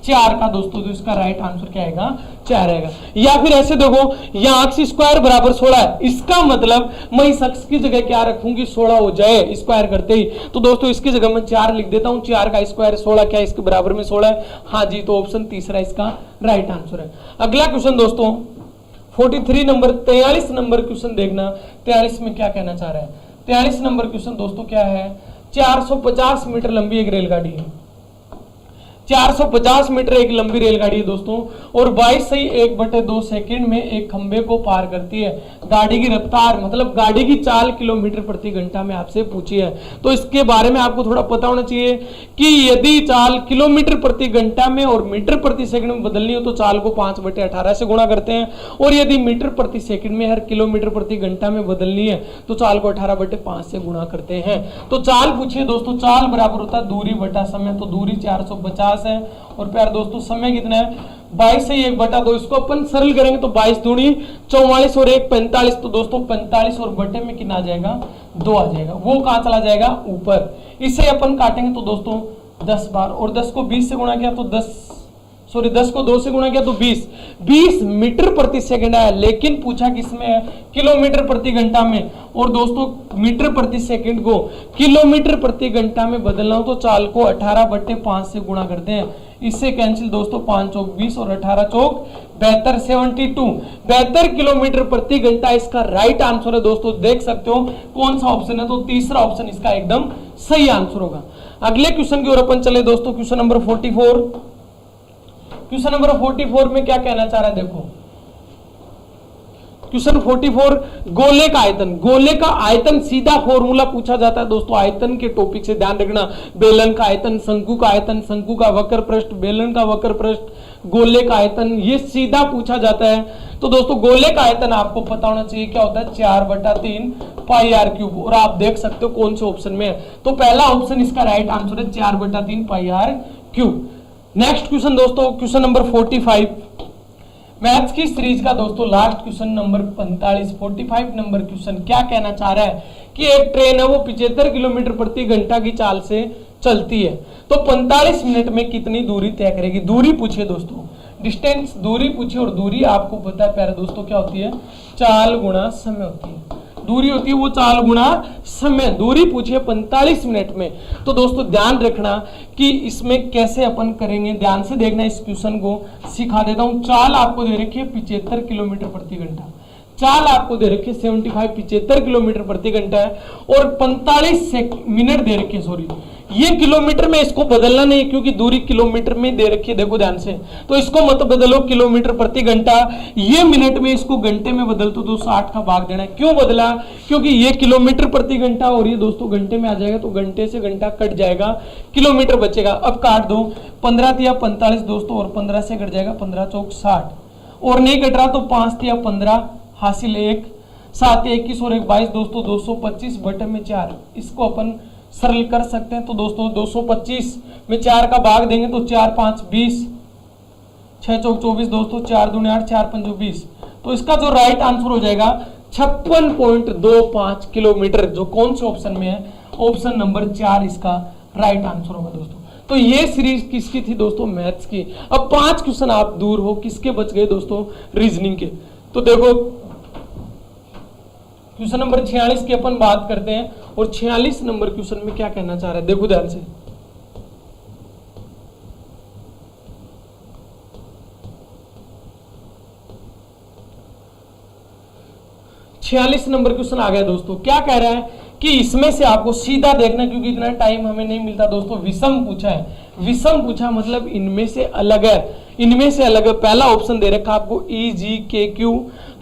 4 का दोस्तों, तो इसका राइट आंसर क्या आएगा 4 आएगा। या फिर ऐसे देखो यहाँ अक्स स्क्वायर बराबर 16 है, इसका मतलब मैं इस अक्स की जगह क्या रखूंगी 16 हो जाए स्क्वायर करते ही, तो दोस्तों इसकी जगह मैं 4 लिख देता हूँ, 4 का स्क्वायर 16 क्या इसके बराबर में 16 है, हाँ जी, तो ऑप्शन तीसरा इसका राइट आंसर है। अगला क्वेश्चन दोस्तों 43 नंबर 43 नंबर क्वेश्चन देखना, 43 में क्या कहना चाह रहा है। 43 नंबर क्वेश्चन दोस्तों क्या है, 450 मीटर लंबी एक रेलगाड़ी है, 450 मीटर एक लंबी रेलगाड़ी है दोस्तों, और 22 से 1/2 सेकंड में एक खंबे को पार करती है। गाड़ी की रफ्तार मतलब गाड़ी की चाल किलोमीटर प्रति घंटा में आपसे पूछी है, तो इसके बारे में आपको थोड़ा पता होना चाहिए कि यदि चाल किलोमीटर प्रति घंटा में और मीटर प्रति सेकंड में बदलनी हो तो चाल को 5/18 से गुणा करते हैं, और यदि मीटर प्रति सेकंड में हर किलोमीटर प्रति घंटा में बदलनी है तो चाल को 18/5 से गुणा करते हैं। तो चाल पूछिए दोस्तों, चाल बराबर होता है दूरी बटा समय, तो दूरी 450 है, और प्यार दोस्तों समय कितना है 22 से 1/2, इसको अपन सरल करेंगे तो 22 दूनी 44 और 1 45, तो दोस्तों 45 और बटे में कितना आ जाएगा 2 आ जाएगा, वो कहां चला जाएगा ऊपर। इसे अपन काटेंगे तो दोस्तों 10 बार, और 10 को 20 से गुणा किया तो 10 को 2 से गुणा किया तो 20 मीटर प्रति सेकंड आया, लेकिन पूछा किसमें है किलोमीटर प्रति घंटा में, और दोस्तों मीटर प्रति सेकंड को किलोमीटर प्रति घंटा में बदलना हो तो चाल को 18/5 से गुणा करते हैं। इससे कैंसिल दोस्तों 5 चौक 20 और 18 चौक 72 72 किलोमीटर प्रति घंटा इसका राइट आंसर है दोस्तों। देख सकते हो कौन सा ऑप्शन है, तो तीसरा ऑप्शन इसका एकदम सही आंसर होगा। अगले क्वेश्चन की ओर अपन चले दोस्तों, क्वेश्चन नंबर 44। क्वेश्चन नंबर 44 में क्या कहना चाह रहा है देखो, क्वेश्चन 44, गोले का आयतन। गोले का आयतन सीधा फॉर्मूला पूछा जाता है दोस्तों, आयतन के टॉपिक से ध्यान रखना। बेलन का आयतन, शंकु का आयतन, शंकु का वक्र पृष्ठ, बेलन का वक्र पृष्ठ, गोले का आयतन, ये सीधा पूछा जाता है। तो दोस्तों गोले का आयतन आपको पता होना चाहिए क्या होता है, 4/3 पाई आर क्यूब। और आप देख सकते हो कौन से ऑप्शन में है, तो पहला ऑप्शन इसका राइट आंसर है 4/3 पाई आर क्यूब। नेक्स्ट क्वेश्चन दोस्तों, क्वेश्चन नंबर 45, मैथ्स की सीरीज का दोस्तों last question number 45 number question क्या कहना चाह रहा है कि एक ट्रेन है वो 75 किलोमीटर प्रति घंटा की चाल से चलती है, तो 45 मिनट में कितनी दूरी तय करेगी। दूरी पूछिए दोस्तों, डिस्टेंस दूरी पूछिए, और दूरी आपको पता है प्यारे दोस्तों क्या होती है, चाल गुणा समय होती है। दूरी होती है वो चाल गुणा समय। दूरी पूछिए 45 मिनट में। तो दोस्तों ध्यान रखना कि इसमें कैसे अपन करेंगे, ध्यान से देखना, इस क्वेश्चन को सिखा देता हूं। चाल आपको दे रखी है 75 किलोमीटर प्रति घंटा, चाल आपको दे रखी है 75 किलोमीटर प्रति घंटा है, और 45 मिनट दे रखी है, सॉरी ये किलोमीटर में, इसको बदलना नहीं क्योंकि दूरी किलोमीटर में दे रखी है, देखो ध्यान से, तो इसको मत बदलो किलोमीटर प्रति घंटा, ये मिनट में, इसको घंटे में बदल तो 60 का भाग देना है। क्यों बदला, क्योंकि ये किलोमीटर प्रति घंटा और ये दोस्तों घंटे में आ जाएगा, तो घंटे से घंटा कट जाएगा, किलोमीटर बचेगा। अब काट दो, 15 या 45 दोस्तों, और 15 से कट जाएगा 15 चौक 60, और नहीं कट रहा तो 5 या 15 हासिल 1, 7 21 और 1 22 दोस्तों, 225/4। इसको अपन सरल कर सकते हैं। तो दोस्तों 225 में 4 का भाग देंगे तो 4 5 20, 6 चौक 24 दोस्तों, 4 दूनी 8, 4 पंजो 20। तो इसका जो राइट आंसर हो जाएगा 56.25 किलोमीटर, जो कौन से ऑप्शन में है, ऑप्शन नंबर 4 इसका राइट आंसर होगा दोस्तों। तो ये सीरीज किसकी थी दोस्तों, मैथ्स की। अब 5 क्वेश्चन आप दूर हो, किसके बच गए दोस्तों, रीजनिंग के। तो देखो क्वेश्चन नंबर 46 की अपन बात करते हैं, और 46 नंबर क्वेश्चन में क्या कहना चाह रहा है, देखो ध्यान से। छियालीस नंबर क्वेश्चन आ गया दोस्तों। क्या कह रहा है कि इसमें से आपको सीधा देखना, क्योंकि इतना टाइम हमें नहीं मिलता दोस्तों। विषम पूछा है, विषम पूछा मतलब इनमें से अलग है, इनमें से अलग है। पहला ऑप्शन दे रखा आपको EGKQ,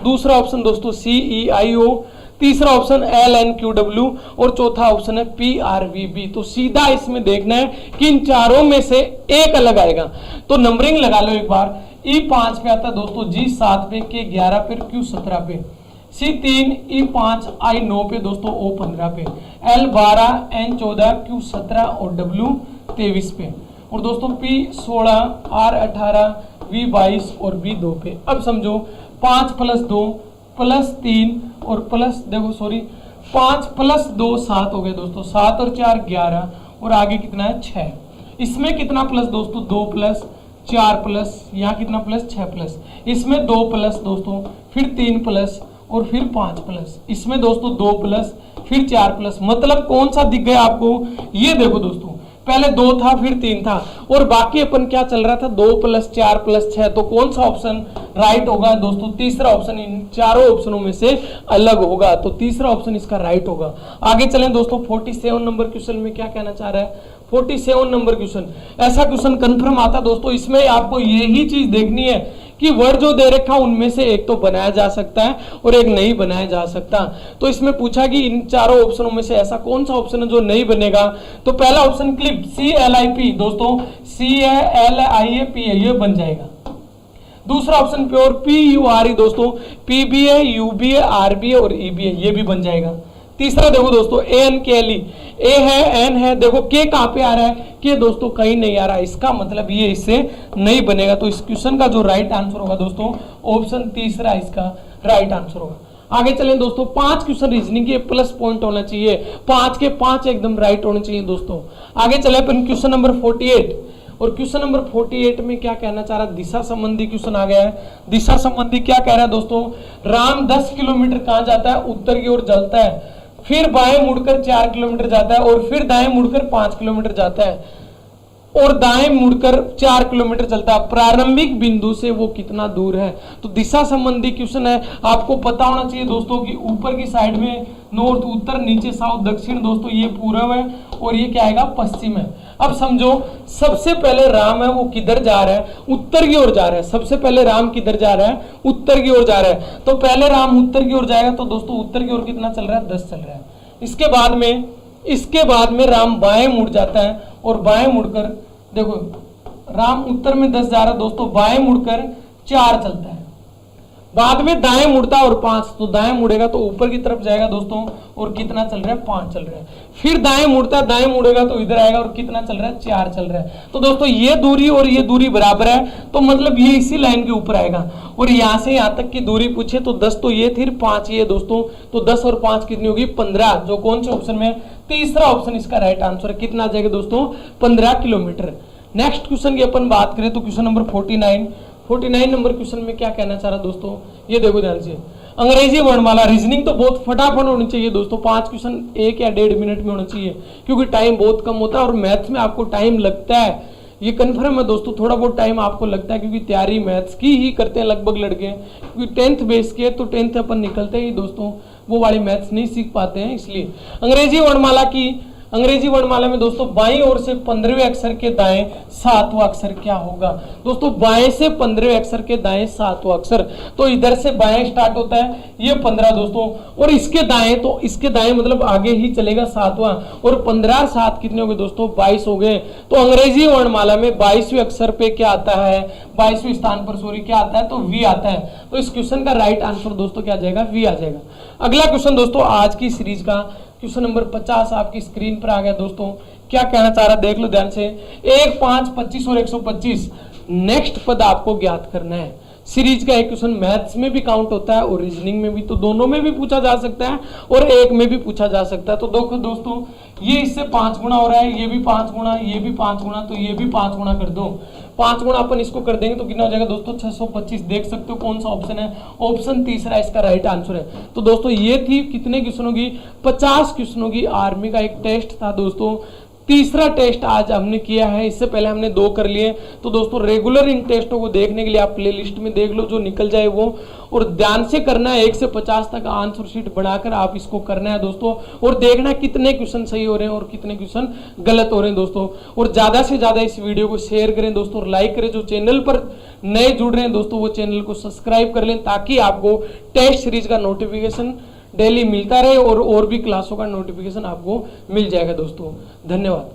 दूसरा ऑप्शन दोस्तों CEIO, तीसरा ऑप्शन LNQW, और चौथा ऑप्शन है PRVB। तो सीधा इसमें देखना है कि इन चारों में से एक अलग आएगा। तो नंबरिंग लगा लो एक बार। E5 पे आता है दोस्तों, G7 पे, K11 पे, Q17 पे, C3, E5, I9 पे दोस्तों, O15 पे, L12, N14, Q17 और W23 पे, और दोस्तों P16, R18, V22 और V2 पे। अब समझो 5 + 2 + 3 और प्लस, देखो सॉरी 5 + 2 7 हो गए दोस्तों, 7 और 4 11, और आगे कितना है 6। इसमें कितना प्लस दोस्तों, 2 प्लस, 4 प्लस, यहाँ कितना प्लस, 6 प्लस, इसमें 2 प्लस दोस्तों, फिर 3 प्लस, और फिर 5 प्लस, इसमें दोस्तों 2 प्लस, फिर 4 प्लस। मतलब कौन सा दिख गया आपको, ये देखो दोस्तों, पहले 2 था, फिर 3 था, और बाकी अपन क्या चल रहा था, 2 + 4 + 6। तो कौन सा ऑप्शन राइट होगा दोस्तों, तीसरा ऑप्शन इन चारों ऑप्शनों में से अलग होगा, तो तीसरा ऑप्शन इसका राइट होगा। आगे चलें दोस्तों, 47 नंबर क्वेश्चन में क्या कहना चाह रहा है। 47 नंबर क्वेश्चन, ऐसा क्वेश्चन कंफर्म आता दोस्तों, इसमें आपको यही चीज देखनी है कि वर्ड जो दे रखा उनमें से एक तो बनाया जा सकता है और एक नहीं बनाया जा सकता। तो इसमें पूछा कि इन चारों ऑप्शनों में से ऐसा कौन सा ऑप्शन है जो नहीं बनेगा। तो पहला ऑप्शन क्लिप, CLIP दोस्तों, CLIAP ये बन जाएगा। दूसरा ऑप्शन प्योर, PURE दोस्तों, PBA, UBA, RBA और EBA ये भी बन जाएगा। तीसरा देखो दोस्तों, ANKLE, A है, N है, देखो K कहां पे आ रहा है, K दोस्तों कहीं नहीं आ रहा है, इसका मतलब ये इससे नहीं बनेगा। तो इस क्वेश्चन का जो राइट आंसर होगा दोस्तों, ऑप्शन तीसरा इसका राइट आंसर होगा। आगे चलें दोस्तों, 5 क्वेश्चन रीजनिंग के प्लस पॉइंट होना चाहिए, 5 के 5 एकदम राइट होने चाहिए दोस्तों। आगे चले अपन क्वेश्चन नंबर 48, और क्वेश्चन नंबर 48 में क्या कहना चाह रहा है, दिशा संबंधी क्वेश्चन आ गया है। दिशा संबंधी क्या कह रहा है दोस्तों, राम 10 किलोमीटर कहां जाता है, उत्तर की ओर चलता है, फिर बाएं मुड़कर 4 किलोमीटर जाता है, और फिर दाएं मुड़कर 5 किलोमीटर जाता है। और दाएं मुड़कर 4 किलोमीटर चलता है, प्रारंभिक बिंदु से वो कितना दूर है। तो दिशा संबंधी क्वेश्चन है, आपको पता होना चाहिए दोस्तों कि ऊपर की साइड में नॉर्थ, उत्तर, नीचे साउथ, दक्षिण दोस्तों ये पूर्व है और ये क्या आएगा पश्चिम है। अब समझो सबसे पहले राम है वो किधर जा रहा है, उत्तर की ओर जा रहा है। सबसे पहले राम किधर जा रहा है, उत्तर की ओर जा रहा है। तो पहले राम उत्तर की ओर जाएगा, तो दोस्तों उत्तर की ओर कितना चल रहा है, 10 चल रहा है। इसके बाद में राम बाएं मुड़ जाता है और बाएं मुड़कर देखो राम उत्तर में 10 जा रहा है दोस्तों, बाएं मुड़कर 4 चलता है। बाद में दाएं मुड़ता है और 5, तो दाएं मुड़ेगा तो ऊपर की तरफ जाएगा दोस्तों और कितना चल रहा है, 5 चल रहा है। फिर दाएं मुड़ता है, दाएं मुड़ेगा तो इधर आएगा और कितना चल रहा है, 4 चल रहा है। तो दोस्तों ये दूरी और ये दूरी बराबर है, तो मतलब ये इसी लाइन के ऊपर आएगा। और यहां से यहां तक की दूरी पूछे तो 10 तो ये फिर 5 ये दोस्तों, तो 10 और 5 कितनी होगी, 15, जो कौन से ऑप्शन में, तीसरा ऑप्शन इसका राइट आंसर है। कितना आ जाएगा दोस्तों, 15 किलोमीटर। नेक्स्ट क्वेश्चन की अपन बात करें तो क्वेश्चन नंबर 49 नंबर क्वेश्चन में क्या कहना चाह रहा दोस्तों, ये देखो ध्यान से। अंग्रेजी वर्णमाला, रीजनिंग तो बहुत फटाफट होनी चाहिए दोस्तों, 5 क्वेश्चन 1 या 1.5 मिनट में होना चाहिए, क्योंकि टाइम बहुत कम होता है और मैथ्स में आपको टाइम लगता है, ये कन्फर्म है दोस्तों, थोड़ा बहुत टाइम आपको लगता है, क्योंकि तैयारी मैथ्स की ही करते हैं लगभग लड़के, क्योंकि 10th बेस के, तो 10th अपन निकलते ही दोस्तों वो वाली मैथ्स नहीं सीख पाते हैं। इसलिए अंग्रेजी वर्णमाला में दोस्तों बाईं ओर से 15वें अक्षर के दाएं 7वां अक्षर क्या होगा दोस्तों, बाएं से 15वें अक्षर के दाएं 7वां अक्षर, तो इधर से बाएं स्टार्ट होता है, ये 15 दोस्तों, और इसके दाएं, तो इसके दाएं मतलब आगे ही चलेगा 7वां, और 15 और 7 कितने हो गए दोस्तों, 22 हो गए। तो अंग्रेजी वर्णमाला में 22वें अक्षर पे क्या आता है, 22वें स्थान पर सॉरी क्या आता है, तो वी आता है। तो इस क्वेश्चन का राइट आंसर दोस्तों क्या आ जाएगा, वी आ जाएगा। अगला क्वेश्चन दोस्तों आज की सीरीज का क्वेश्चन नंबर 50 आपकी स्क्रीन पर आ गया दोस्तों, क्या कहना चाह रहा है देख लो ध्यान से। 1, 5, 25 और 125 नेक्स्ट पद आपको ज्ञात करना है। सीरीज का एक क्वेश्चन मैथ्स में भी काउंट होता है और रीजनिंग में भी, तो दोनों में भी पूछा जा सकता है और एक में भी पूछा जा सकता है। तो देखो दोस्तों ये इससे 5 गुना हो रहा है, ये भी 5 गुना, ये भी 5 गुना, तो ये भी 5 गुना कर दो। 5 गुना अपन इसको कर देंगे तो कितना हो जाएगा दोस्तों, 625। देख सकते हो कौन सा ऑप्शन है, ऑप्शन तीसरा इसका राइट आंसर है। तो दोस्तों ये थी कितने क्वेश्चनों की, 50 क्वेश्चनों की आर्मी का एक टेस्ट था दोस्तों। तीसरा टेस्ट आज हमने किया है, इससे पहले हमने 2 कर लिए। तो दोस्तों रेगुलर इन टेस्टों को देखने के लिए आप प्ले लिस्ट में देख लो, जो निकल जाए वो, और ध्यान से करना है। 1 से 50 तक आंसर शीट बनाकर आप इसको करना है दोस्तों, और देखना कितने क्वेश्चन सही हो रहे हैं और कितने क्वेश्चन गलत हो रहे हैं दोस्तों। और ज्यादा से ज्यादा इस वीडियो को शेयर करें दोस्तों और लाइक करें। जो चैनल पर नए जुड़ रहे हैं दोस्तों वो चैनल को सब्सक्राइब कर लें, ताकि आपको टेस्ट सीरीज का नोटिफिकेशन डेली मिलता रहे और भी क्लासों का नोटिफिकेशन आपको मिल जाएगा दोस्तों। धन्यवाद।